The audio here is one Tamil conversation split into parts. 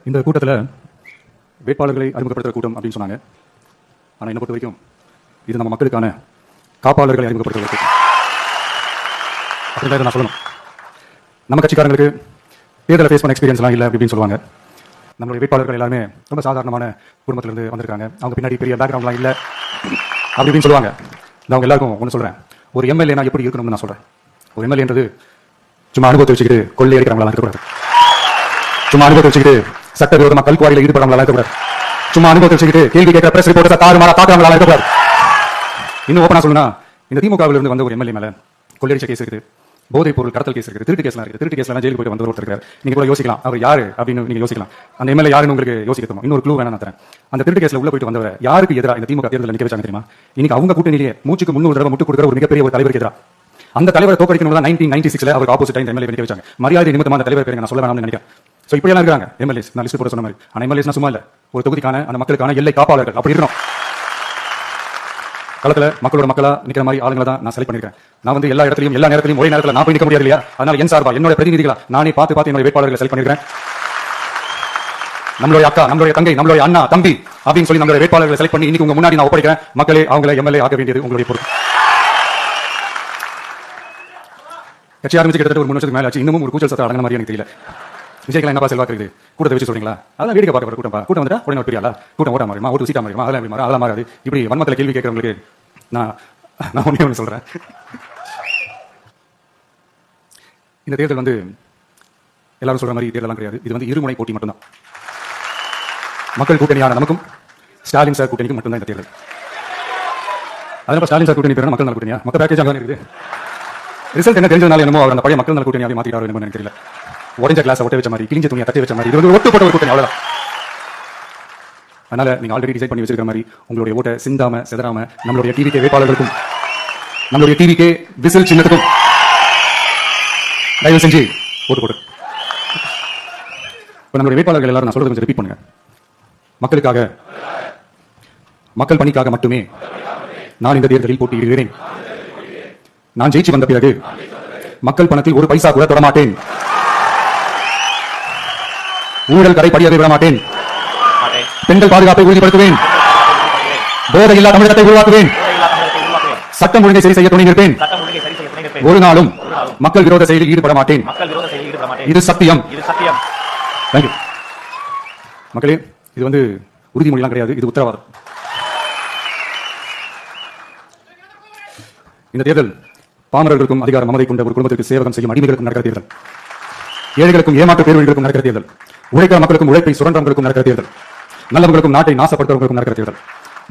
இந்த கூட்டத்தில் வேட்பாளர்களை அறிமுகப்படுத்துகிற கூட்டம் அப்படின்னு சொன்னாங்க. ஆனால் என்னை பொறுத்த வரைக்கும் இது நம்ம மக்களுக்கான காப்பாளர்களை அறிமுகப்படுத்துகிற கூட்டம் அப்படின்றத நான் சொல்லணும். நம்ம கட்சிக்காரங்களுக்கு தேர்தலை ஃபேஸ் பண்ண எக்ஸ்பீரியன்ஸ்லாம் இல்லை அப்படின்னு சொல்லுவாங்க. நம்மளுடைய வேட்பாளர்கள் எல்லாருமே ரொம்ப சாதாரணமான குடும்பத்திலிருந்து வந்திருக்காங்க. அவங்க பின்னாடி பெரிய பேக்ரவுண்ட்லாம் இல்லை அப்படின்னு சொல்லுவாங்க. நான் அவங்க எல்லாருக்கும் ஒன்று சொல்கிறேன், ஒரு எம்எல்ஏனா எப்படி இருக்கணும்னு நான் சொல்கிறேன். ஒரு எம்எல்ஏன்றது சும்மா அனுபவத்தை வச்சுக்கிட்டு கொள்ளை அடிக்கிறவங்களாம் இருக்கக்கூடாது. சும்மா அனுபவத்தை வச்சுக்கிட்டு சட்டவிரோதமாக கல்குவாரியில் ஈடுபடுறவங்களாம் இருக்கக்கூடாது. சும்மா அனுபவத்தை வச்சுக்கிட்டு கேள்வி கேட்கிற பிரஸ் ரிப்போர்ட்டை தாறுமாறா தாக்குறவங்களாம் இருக்கக்கூடாது. இன்னும் ஓப்பனா சொல்லணும்னா, இந்த திமுகவில் இருந்து வந்த ஒரு எம்எல்ஏ மேல கொள்ளையடிச்ச கேஸ் இருக்குது, போதைப் பொருள் கடத்தல் கேஸ் இருக்குது, திருட்டு கேஸ்லாம் இருக்குது. திருட்டு கேஸ்லாம் ஜெயிலுக்கு போயிட்டு வந்து ஒருத்தர் இருக்காரு. நீங்க கூட யோசிக்கலாம் அவர் யாரு அப்படின்னு நீங்க யோசிக்கலாம். அந்த எம்எல்ஏ யாருன்னு உங்களுக்கு யோசிக்க தோணும். இன்னொரு க்ளூ வேணா நான் தரேன். அந்த திருட்டு கேஸ்ல உள்ள போயிட்டு வந்தவர் யாருக்கு எதிராக இந்த திமுக தேர்தலில் நிக்க வச்சாங்க தெரியுமா? இன்னைக்கு அவங்க கூட்டணியிலேயே மூச்சுக்கு 300 தடவை முட்டு கொடுக்குற ஒரு மிகப்பெரிய ஒரு தலைவருக்கு எதிராக அந்த தலைவரை தோக்கடிக்கணும் தான் 1996 அவருக்கு ஆப்போசிட் இந்த எம்எல்ஏ நிக்க வச்சாங்க. மரியாதை நிமித்தமா அந்த தலைவர் பேருங்க நான் சொல்ல வேணாம்னு நினைக்கிறேன். சோ இப்படி எல்லாம் இருக்காங்க எம்எல்ஏஸ். நான் லிஸ்ட் போட சொன்ன மாதிரி. ஆனா எம்எல்ஏஸ் சும்மா இல்ல, ஒரு தொகுதிக்கான அந்த மக்களுக்கான எல்லை காப்பாளர்கள் அப்படி இருக்கணும். களத்துல மக்களோட மக்களா நிக்கிற மாதிரி ஆளுங்களை தான் நான் செலக்ட் பண்ணிருக்கேன். நான் வந்து எல்லா இடத்துலயும் எல்லா நேரத்திலும் ஒரே நேரத்தில் நான் போய் நிற்க முடியாது இல்லையா? அதனால என் சார்பா என்னோட பிரதிநிதிகளா நானே பார்த்து என்னோட வேட்பாளர்களை செலக்ட் பண்ணிருக்கேன். நம்மளுடைய அக்கா, நம்மளுடைய தங்கை, நம்மளுடைய அண்ணா, தம்பி அப்படின்னு சொல்லி நம்மளுடைய வேட்பாளர்களை செலக்ட் பண்ணி இன்னைக்கு உங்க முன்னாடி நான் ஒப்படைக்கிறேன். மக்களே அவங்களை எம்எல்ஏ ஆக வேண்டியது உங்களுடைய பொறுப்பு. கட்சி ஆரம்பிச்சு கிட்டத்தட்ட ஒரு 3 வருஷத்துக்கு மேல ஆச்சு. இன்னமும் ஒரு கூச்சல் சத்தம் அடங்கின மாதிரி எனக்கு தெரியல. விஜய்க்கெல்லாம் என்னப்பா செல்வாக்கு இருக்குது, கூட்டத்தை வச்சு சொல்றீங்களா? அதெல்லாம் வேடிக்கை பார்க்க கூட்டம் கூட்டம் வந்துட்டா உடனே பெரியாளா கூட்டம் ஓட்ட மாறிமா, ஓட்டு சீட்டா மாறிமா, அதெல்லாம் மாறாது. இப்படி வன்மத்தில் கேள்வி கேட்கறவங்களுக்கு நான் ஒண்ணு சொல்றேன். இந்த தேர்தல் வந்து எல்லாரும் சொல்ற மாதிரி தேர்தலாம் கிடையாது. இது வந்து இருமுனை போட்டி மட்டும்தான். மக்கள் கூட்டணியான நமக்கும் ஸ்டாலின் சார் கூட்டணிக்கும் மட்டும்தான் இந்த தேர்தல். அதனால ஸ்டாலின் சார் கூட்டணி பேர் மக்கள் நல கூட்டணியா? மொத்த பேக்கேஜ் அங்கே இருக்குது. ரிசல்ட் என்ன தெரிஞ்சதுனால என்னமோ அவர் அந்த பழைய மக்கள் நல கூட்டணியாவே மாத்திட்டாரோ என்னமோ எனக்கு தெரியல. உடஞ்ச கிளாஸ் ஒட்ட வச்ச மாதிரி, கிழிஞ்ச துணியை தட்டி வச்ச மாதிரி, இது வந்து ஒட்டுப்பட்ட ஒரு கூட்டணி அவ்வளவுதான். அதனால நீங்க ஆல்ரெடி டிசைட் பண்ணி வச்சிருக்கிற மாதிரி உங்களுடைய ஓட்டை சிந்தாம செதறாம நம்மளுடைய டிவிகே வேட்பாளர்களுக்கும் நம்மளுடைய டிவிகே விசில் சின்னத்துக்கும் தயவு செஞ்சு ஓட்டு போடு. இப்ப நம்மளுடைய வேட்பாளர்கள் எல்லாரும் நான் சொல்றது கொஞ்சம் ரிப்பீட் பண்ணுங்க. மக்களுக்காக, மக்கள் பணிக்காக மட்டுமே நான் இந்த தேர்தலில் போட்டியிடுகிறேன். நான் ஜெயிச்சு வந்த பிறகு மக்கள் பணத்தில் ஒரு பைசா கூட தொடமாட்டேன். ஊழல் கரை படியவே விட மாட்டேன். பெண்கள் பாதுகாப்பை உறுதிப்படுத்துவேன். போதையில்லா தமிழகத்தை உருவாக்குவேன். சட்டம் ஒழுங்கை சரி செய்ய துணை நிற்பேன். ஒரு நாளும் மக்கள் விரோத செயலில் ஈடுபட மாட்டேன். இது சத்தியம். தேங்க்யூ. மக்களே, இது வந்து உறுதிமொழிலாம் கிடையாது, இது உத்தரவாதம். இந்த தேர்தல் பாமரர்களுக்கும் அதிகார மமதை கொண்ட ஒரு குடும்பத்திற்கு சேவகம் செய்யும் அடிமைகளுக்கும் நடக்கிற தேர்தல். ஏழைகளுக்கும் ஏமாற்று பேர்வழிகளுக்கும் நடக்கிற தேர்தல். உழைக்கிற மக்களுக்கும் உழைப்பை சுரண்டவர்களுக்கும் நடக்கிற தேர்தல். நல்லவர்களுக்கும் நாட்டை நாசப்படுத்துவர்களுக்கும் நடக்கிற தேர்தல்.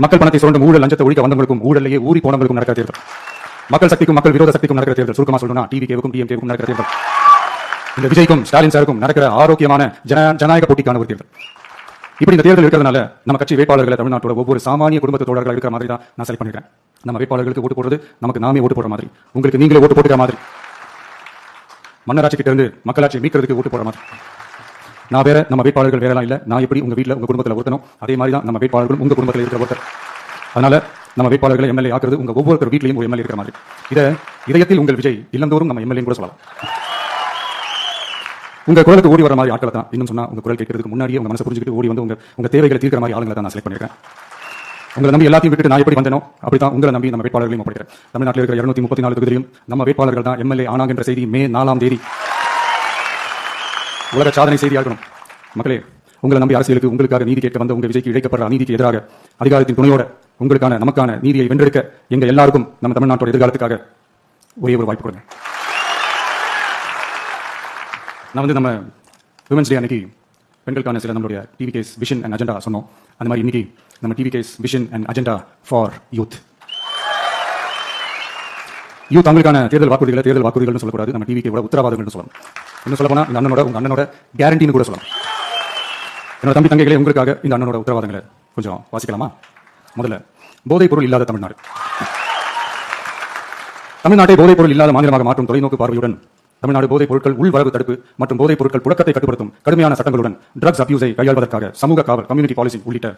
மக்கள் பணத்தை சுரண்டும் ஊழல் லஞ்சத்தை ஒழிக்க வந்தவர்களுக்கும் ஊழலையே ஊறி போனவர்களுக்கும் நடக்கிற தேர்தல். மக்கள் சக்திக்கும் மக்கள் விரோத சக்திக்கும் நடக்கிற தேர்தல். சுருக்கமா சொல்லணும்னா டிவிகேவுக்கும் டிஎம்கேவுக்கும் நடக்கிற தேர்தல். இந்த விஜய்க்கும் ஸ்டாலின் சாருக்கும் நடக்கிற ஆரோக்கியமான ஜனநாயக போட்டிக்கான ஒரு தேர்தல். இப்படி இந்த தேர்தல் இருக்கிறதுனால நம்ம கட்சி வேட்பாளர்களை தமிழ்நாட்டோட ஒவ்வொரு சாமானிய குடும்பத்து தோழர்கள் இருக்கிற மாதிரி தான் நான் செலக்ட் பண்ணிருக்கேன். நம்ம வேட்பாளர்களுக்கு ஓட்டு போடுறது நமக்கு நாமே ஓட்டு போடுற மாதிரி, உங்களுக்கு நீங்களே ஓட்டு போட்டுக்கிற மாதிரி, மன்னராட்சி கிட்ட இருந்து மக்களாட்சி மீட்கிறதுக்கு ஓட்டு போடுற மாதிரி. நான் வேற, நம்ம வேட்பாளர்கள் வேறலாம் இல்ல. நான் எப்படி உங்க வீட்டில் உங்க குடும்பத்தில் ஒருத்தனும் அதே மாதிரி தான் நம்ம வேட்பாளர்களும் உங்க குடும்பத்தில் இருக்கிற ஒருத்தர். அதனால நம்ம வேட்பாளர்களை எம்எல்ஏ ஆக்குறது உங்க ஒவ்வொரு வீட்லையும் ஒரு எம்எல்ஏ இருக்கிற மாதிரி. இதை இதயத்தில் உங்கள் விஜய் இல்லந்தோறும் நம்ம எம்எல்ஏ கூட சொல்லலாம். உங்க குரலுக்கு ஓடி வர மாதிரி ஆட்களை தான், இன்னும் சொன்னா உங்க குரல் கேட்கறதுக்கு முன்னாடியே உங்க மனசை புரிஞ்சுக்கிட்டு ஓடி வந்து உங்க தேவைகளை தீர்க்கிற மாதிரி ஆளுங்களை தான் நான் செலக்ட் பண்ணிருக்கேன். உங்களை நம்பி எல்லாத்தையும் விட்டுட்டு நான் எப்படி வந்தனோ அப்படித்தான் உங்களை நம்பி நம்ம வேட்பாளர்களையும் ஒப்படைக்கிறேன். தமிழ்நாட்டில் இருக்கிற 234 தொகுதியிலும் நம்ம வேட்பாளர்கள் தான் எம்எல்ஏ ஆனாங்க என்ற செய்தி மே 4ஆம் தேதி உலக சாதனை செய்தியாக இருக்கணும். மக்களே, உங்களை நம்பி அரசியலுக்கு உங்களுக்காக நீதி கேட்க வந்த உங்க விஜய்க்கு இழைக்கப்படுற அநீதிக்கு எதிராக அதிகாரத்தின் துணையோட உங்களுக்கான நமக்கான நீதியை வென்றெடுக்க எங்க எல்லாருக்கும் நம்ம தமிழ்நாட்டோட எதிர்காலத்துக்காக ஒரே ஒரு வாய்ப்பு கொடுங்க. நான் வந்து நம்ம விமன்ஸ் டே அன்னைக்கு பெண்களுக்கான சில நம்மளுடைய டிவிகேஸ் விஷன் அண்ட் அஜெண்டா சொன்னோம். அந்த மாதிரி இன்னைக்கு நம்ம TVK's vision and agenda for youth. Youth அவங்களுக்கான தேர்தல் வாக்குறுதிகள் சொல்லக்கூடாது, நம்ம டிவிகேவோட உத்தரவாதங்கள் சொல்லலாம். இன்னும் சொல்ல போனா இந்த உங்க அண்ணனோட கேரண்டின்னு கூட சொல்லலாம். என்னோட தம்பி தங்கைகளே, உங்களுக்காக இந்த அண்ணனோட உத்தரவாதங்களை கொஞ்சம் வாசிக்கலாமா? முதல்ல, போதைப் பொருள் இல்லாத தமிழ்நாடு. தமிழ்நாட்டை போதைப் பொருள் இல்லாத மாநிலமாக மாற்றும் தொலைநோக்கு பார்வையுடன் தமிழ்நாடு போதைப் பொருட்கள் உள்வரவு தடுப்பு மற்றும் போதைப் பொருட்கள் புழக்கத்தை கட்டுப்படுத்தும் கடுமையான சட்டங்களுடன் ட்ரக்ஸ் அபியூஸை கையாள்வதற்காக சமூக காவல், கம்யூனிட்டி பாலிசி உள்ளிட்ட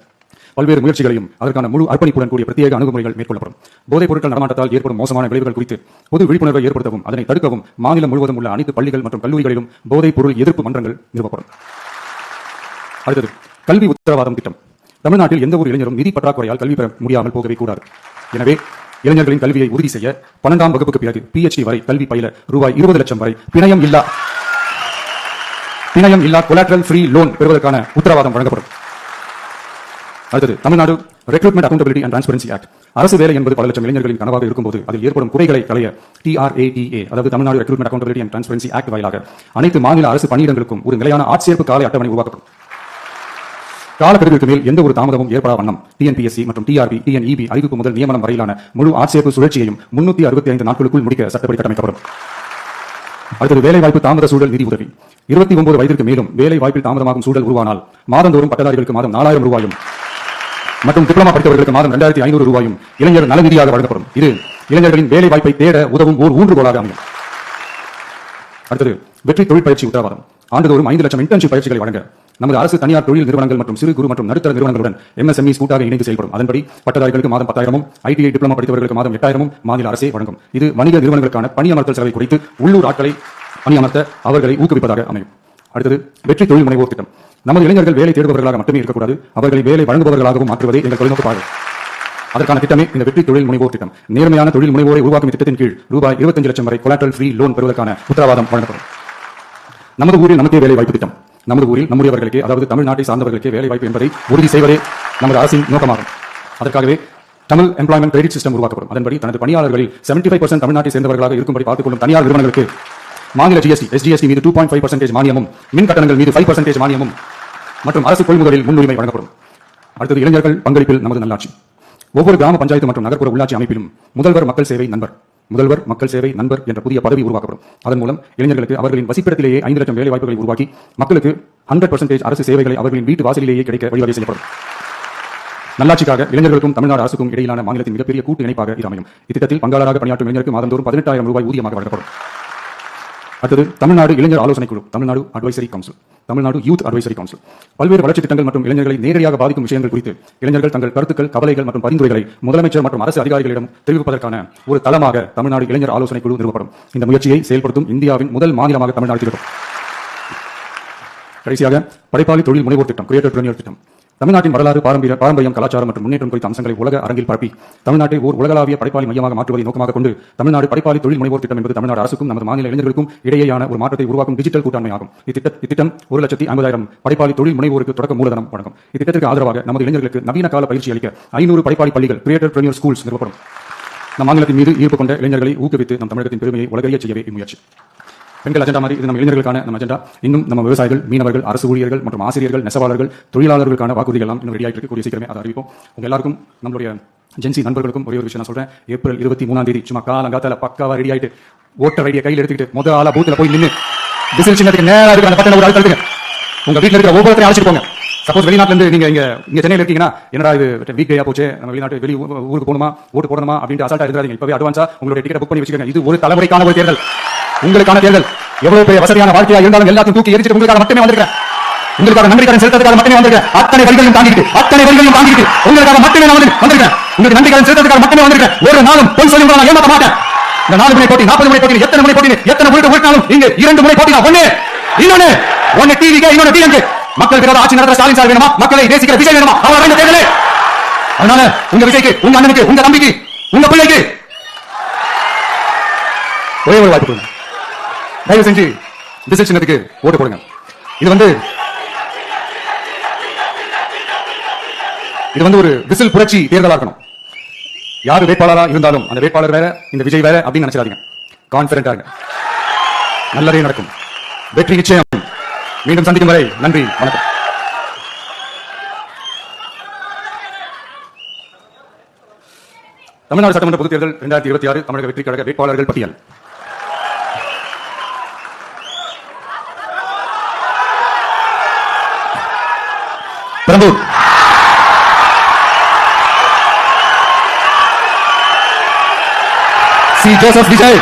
பல்வேறு முயற்சிகளையும் அதற்கான முழு அர்ப்பணிப்புடன் கூடிய பிரத்யேக அணுகுமுறைகள் மேற்கொள்ளப்படும். போதைப் பொருட்கள் நடமாட்டத்தால் ஏற்படும் மோசமான விளைவுகள் குறித்து பொது விழிப்புணர்வை ஏற்படுத்தவும் அதனை தடுக்கவும் மாநிலம் முழுவதும் உள்ள அனைத்து பள்ளிகள் மற்றும் கல்லூரிகளிலும் போதைப் பொருள் எதிர்ப்பு மன்றங்கள் நிறுவப்படும். அடுத்தது கல்வி உத்தரவாதம் திட்டம். தமிழ்நாட்டில் எந்த ஒரு இளைஞரும் நிதி பற்றாக்குறையால் கல்வி பெற முடியாமல் போகவே கூடாது. எனவே இளைஞர்களின் கல்வியை உறுதி செய்ய 12ஆம் வகுப்புக்கு பிறகு PhD வரை கல்வி பயில ரூபாய் 20 லட்சம் வரை பிணையம் இல்லா கொலாட்ரல் ஃப்ரீ லோன் பெறுவதற்கான உத்தரவாதம் வழங்கப்படும். அடுத்தது Tamil Nadu recruitment accountability and transparency act. அரசு வேலை என்பது பல லட்சம் இளைஞர்களின் கனவாக இருக்கும்போது அதில் ஏற்படும் குறைகளை களைய TRATA, அதாவது Tamil Nadu recruitment accountability and transparency act வாயிலாக அனைத்து மாநில அரசு பணியிடங்களுக்கும் ஒரு நிலையான ஆட்சேர்ப்பு கால அட்டவணை உருவாக்கப்படும். காலக்கெடுவுக்கு மேல் எந்த ஒரு தாமதமும் ஏற்படா வண்ணம் TNPSC மற்றும் TRB, TNEB அறிவிப்பு முதல் நியமனம் வரையிலான முழு ஆட்சேர்ப்பு சுழற்சியையும் 365 நாட்களுக்குள் முடிக்க சட்டப்படி கட்டமைக்கப்படும். அடுத்தது வேலைவாய்ப்பு தாமத சூழல் நிதி உதவி. 29 வயதிற்கு மேலும் வேலை வாய்ப்பில் தாமதமாகும் சூழல் உருவானால் மாதந்தோறும் பட்டதாரிகளுக்கு மாதம் 4000 ரூபாயும் மற்றும் டிப்ளமா படித்தவர்களுக்கு மாதம் 2500 ரூபாயும் இளைஞர் நல நிதியாக வழங்கப்படும். இது இளைஞர்களின் வேலை வாய்ப்பை தேட உதவும் ஓர் ஊன்றுகோலாக அமையும். அடுத்தது வெற்றி தொழில் பயிற்சி உத்தரவாதம். ஆண்டுதோறும் 5 லட்சம் இன்டர்ன்ஷிப் பயிற்சிகளை வழங்க நமது அரசு தனியார் தொழில் நிறுவனங்கள் மற்றும் சிறு குறு மற்றும் நடுத்தர நிறுவனங்களுடன் MSMEs கூட்டாக இணைந்து செயல்படும். அதன்படி பட்டதாரிகளுக்கு மாதம் 10,000 ITI டிப்ளமா படித்தவர்களுக்கு மாதம் 8,000 மாநில அரசே வழங்கும். இது வணிக நிறுவனங்களுக்கான பணியமர்த்தல் செலவை குறைத்து உள்ளூர் ஆட்களை பணியமர்த்த அவர்களை ஊக்குவிப்பதாக அமையும். அடுத்தது வெற்றி தொழில் முனைவோர் திட்டம். நமது இளைஞர்கள் வேலை தேடுபவர்களாக மட்டுமே இருக்கக்கூடாது, அவர்களை வேலை வழங்குபவர்களாகவும் மாற்றுவதே எங்கள் தொழில்நோக்கு பாதை. அதற்கான திட்டமே இந்த வெற்றி தொழில் முனைவோர் திட்டம். நேர்மையான தொழில் முனைவோரை உருவாக்கும் திட்டத்தின் கீழ் ரூபாய் 25 லட்சம் வரை கொலாட்ரல் ஃப்ரீ லோன் பெறுவதற்கான உத்தரவாதம் வழங்கப்படும். நமது ஊரில் நமக்கே வேலை வாய்ப்பு திட்டம். நமது ஊரில் நம்முடையவர்களுக்கே, அதாவது தமிழ்நாட்டை சார்ந்தவர்களுக்கே வேலை வாய்ப்பு என்பதை உறுதி செய்வதே நமது அரசின் நோக்கமாகும். அதற்காகவே தமிழ் எம்ப்ளாய்மெண்ட் கிரெடிட் சிஸ்டம் உருவாக்கப்படும். அதன்படி தனது பணியாளர்களில் 75% தமிழ்நாட்டை சேர்ந்தவர்களாக இருக்கும்படி பார்த்துக் கொள்ளும் தனியார் நிறுவனங்களுக்கு மாநில GST, SGST மீது 2.5% மானியமும், மின் கட்டணங்கள் மீது 5% மானியமும் மற்றும் அரசு கொள்முதலில் முன்னுரிமை வழங்கப்படும். அடுத்தது இளைஞர்கள் பங்களிப்பில் நமது நல்லாட்சி. ஒவ்வொரு கிராம பஞ்சாயத்து மற்றும் நகர்ப்புற உள்ளாட்சி அமைப்பிலும் முதல்வர் மக்கள் சேவை நண்பர் என்ற புதிய பதவி உருவாக்கப்படும். அதன் மூலம் இளைஞர்களுக்கு அவர்களின் வசிப்பிடத்திலேயே 5 லட்சம் வேலை வாய்ப்புகளை உருவாக்கி மக்களுக்கு 100% அரசு சேவைகளை அவர்களின் வீட்டு வாசலிலேயே கிடைக்க வழிவகை செய்யப்படும். நல்லாட்சிக்காக இளைஞர்களுக்கும் தமிழ்நாடு அரசுக்கும் இடையிலான மாநிலத்தின் மிகப்பெரிய கூட்டு இணைப்பாக இது அமையும். இத்திட்டத்தில் பங்காளராக பணியாற்றும் இளைஞருக்கு மாதந்தோறும் 18,000 ரூபாய் ஊதியமாக வழங்கப்படும். அடுத்தது தமிழ்நாடு இளைஞர் ஆலோசனை குழு, Tamil Nadu advisory council, Tamil Nadu youth advisory council. பல்வேறு வளர்ச்சி திட்டங்கள் மற்றும் இளைஞர்களை நேரடியாக பாதிக்கும் விஷயங்கள் குறித்து இளைஞர்கள் தங்கள் கருத்துக்கள், கவலைகள் மற்றும் பரிந்துரைகளை முதலமைச்சர் மற்றும் அரசு அதிகாரிகளிடம் தெரிவிப்பதற்கான ஒரு தளமாக தமிழ்நாடு இளைஞர் ஆலோசனை குழு நிறுவப்படும். இந்த முயற்சியை செயல்படுத்தும் இந்தியாவின் முதல் மாநிலமாக தமிழ்நாடு திகழும். கடைசியாக படைப்பாளி தொழில் முனைவோர் திட்டம், கிரியேட்டர் பிரனியர் திட்டம். தமிழ்நாட்டின் வரலாறு, பாரம்பரியம், கலாச்சாரம் மற்றும் முன்னேற்றம் குறித்த அம்சங்களை உலக அரங்கில் பரப்பி தமிழ்நாட்டை ஓர் உலகளாவிய படைப்பாளி மையமாக மாற்றுவதை நோக்கமாக கொண்டு தமிழ்நாடு படைப்பாளி தொழில் முனைவோர் திட்டம் என்பது தமிழ்நாடு அரசுக்கும் நமது மாநில இளைஞர்களுக்கும் இடையேயான ஒரு மாற்றத்தை உருவாக்கும் டிஜிட்டல் கூட்டாண்மை ஆகும். இத்திட்டம் 1,50,000 படைப்பாளி தொழில் முனைவோருக்கு தொடக்க மூலதனம் வழங்கும். இத்திட்டத்திற்கு ஆதரவாக நமது இளைஞர்களுக்கு நவீன கால பயிற்சி அளிக்க 500 படைப்பாளி பள்ளிகள், கிரியேட்டர் பிரனியர் ஸ்கூல்ஸ் நிறுவப்படும். நம் மாநிலத்தின் மீது ஈர்ப்பு கொண்ட இளைஞர்களை ஊக்குவித்து நம் தமிழகத்தின் பெருமையை உலகறிய செய்யவே இம்முயற்சி. பெண்கள் அஜெண்டா மாதிரி இது நம்ம இளைஞர்களுக்கான நம்ம அஜெண்டா. இன்னும் நம்ம விவசாயிகள், மீனவர்கள், அரசு ஊழியர்கள் மற்றும் ஆசிரியர்கள், நெசவாளர்கள், தொழிலாளர்களுக்கான வாக்குறுதிகள் எல்லாம் இன்னும் ரெடியாயிட்டு கூடிய சீக்கிரமே அதை அறிவிப்போம். உங்க எல்லாருக்கும், நம்மளுடைய ஜென்சி நண்பர்களுக்கும் ஒரே ஒரு விஷயம் நான் சொல்றேன். ஏப்ரல் 23ஆம் தேதி சும்மா காலங்காத்தால பக்காவா ரெடி ஆயிட்டு ஓட்டர் ஐடியை கையில் எடுத்துக்கிட்டு முதல் ஆளா பூத்துல போய் நின்று விசில் சின்னத்துக்கு நேரா இருக்கிற அந்த பட்டனை ஒரு ஆள் தள்ளுங்க. உங்க வீட்டில் இருக்கிற ஒவ்வொருத்தரையும் அழைச்சிட்டு போங்க. சப்போஸ் வெளிநாட்டுல இருந்து நீங்க இங்க சென்னையில இருக்கீங்கன்னா, என்னடா இது வீக் டேயா போச்சு, நம்ம வெளிநாட்டு ஊருக்கு போகணுமா, ஓட்டு போடணுமா அப்படின்ட்டு அசால்ட்டா இருக்காதீங்க. இப்பவே அட்வான்ஸா உங்களுடைய டிக்கெட் புக் பண்ணி வச்சுக்கோங்க. இது ஒரு தலைமுறைக்கான ஒரு தேர்தல், உங்களுக்கான தேர்தல். எவ்வளவு பெரிய வசதியான வாழ்க்கையா இருந்தாலும் எல்லாத்தையும் தூக்கி எரிச்சிட்டு உங்களுக்காக மட்டுமே வந்திருக்கேன். உங்களுக்காக நன்றி கடன் செலுத்துறதுக்காக மட்டுமே வந்திருக்கேன். அத்தனை வரிகளையும் தாங்கிட்டு உங்களுக்காக மட்டுமே நான் வந்திருக்கேன். உங்களுக்கு நன்றி கடன் செலுத்துறதுக்காக மட்டுமே வந்திருக்கேன். ஒரு நாளும் பொய் சொல்லி நான் ஏமாத்த மாட்டேன். இந்த 4 முறை போட்டி, 40 முறை போட்டி, எத்தனை முறை போட்டி, எத்தனை முறை ஓட்டினாலும் இங்க 2 முறை போட்டி தான். ஒன்னு டிவிக்கு, இன்னொன்னு டிஎம்கே. மக்கள் விரோத ஆட்சி நடத்த ஸ்டாலின் சார் வேணுமா, மக்களை நேசிக்கிற விஜய் வேணுமா, அவர் இந்த தேர்தலே. அதனால உங்க விஜய்க்கு, உங்க அண்ணனுக்கு, உங்க தம்பிக்கு, உங்க பிள்ளைக்கு ஒரே ஒரு வாய்ப்பு கொடுங்க. தயவு செஞ்சு விசில் சின்னத்துக்கு ஓட்டு போடுங்க. இது வந்து ஒரு விசில் புரட்சி தேர்தலா இருக்கணும். யாரு வேட்பாளரா இருந்தாலும் அந்த வேட்பாளர் வேற, இந்த விஜய் வேற அப்படின்னு நினைச்சிடாதீங்க. கான்பிடென்டா இருங்க. நல்லதே நடக்கும். வெற்றி நிச்சயம். மீண்டும் சந்திக்கும் வரை நன்றி, வணக்கம். தமிழ்நாடு சட்டமன்ற பொதுத் தேர்தல் 2026 தமிழக வெற்றி கழக வேட்பாளர்கள் பட்டியல். பெரம்பூர் சி. ஜோசப் விஜய்.